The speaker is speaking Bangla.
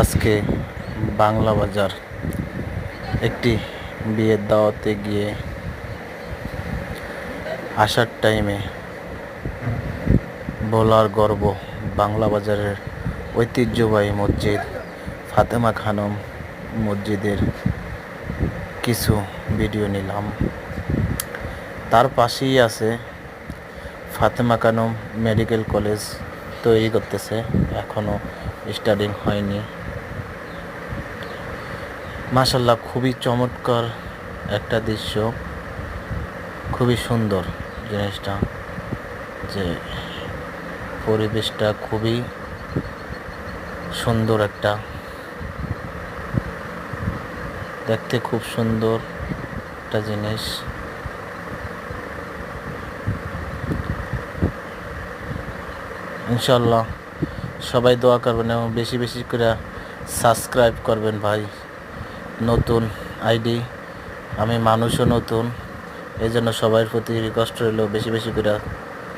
আজকে বাংলা বাজার একটি বিয়ের দাওয়াতে গিয়ে আসার টাইমে ভোলার গর্ব বাংলা বাজারের ঐতিহ্যবাহী মসজিদ ফাতেমা খানম মসজিদের কিছু ভিডিও নিলাম। তার পাশেই আছে ফাতেমা খানম মেডিকেল কলেজ, তৈরি করতেছে, এখনো স্টার্টিং হয়নি। মাশাআল্লাহ, খুবই চমৎকার একটা দৃশ্য, খুবই সুন্দর জিনিসটা, যে পরিবেশটা খুবই সুন্দর, একটা দেখতে খুব সুন্দর একটা জিনিস। ইনশাল্লাহ সবাই দোয়া করবেন এবং বেশি বেশি করে সাবস্ক্রাইব করবেন ভাই। নতুন আইডি, আমি মানুষও নতুন, এই জন্য সবার প্রতি রিকোয়েস্ট রইল বেশি বেশি করে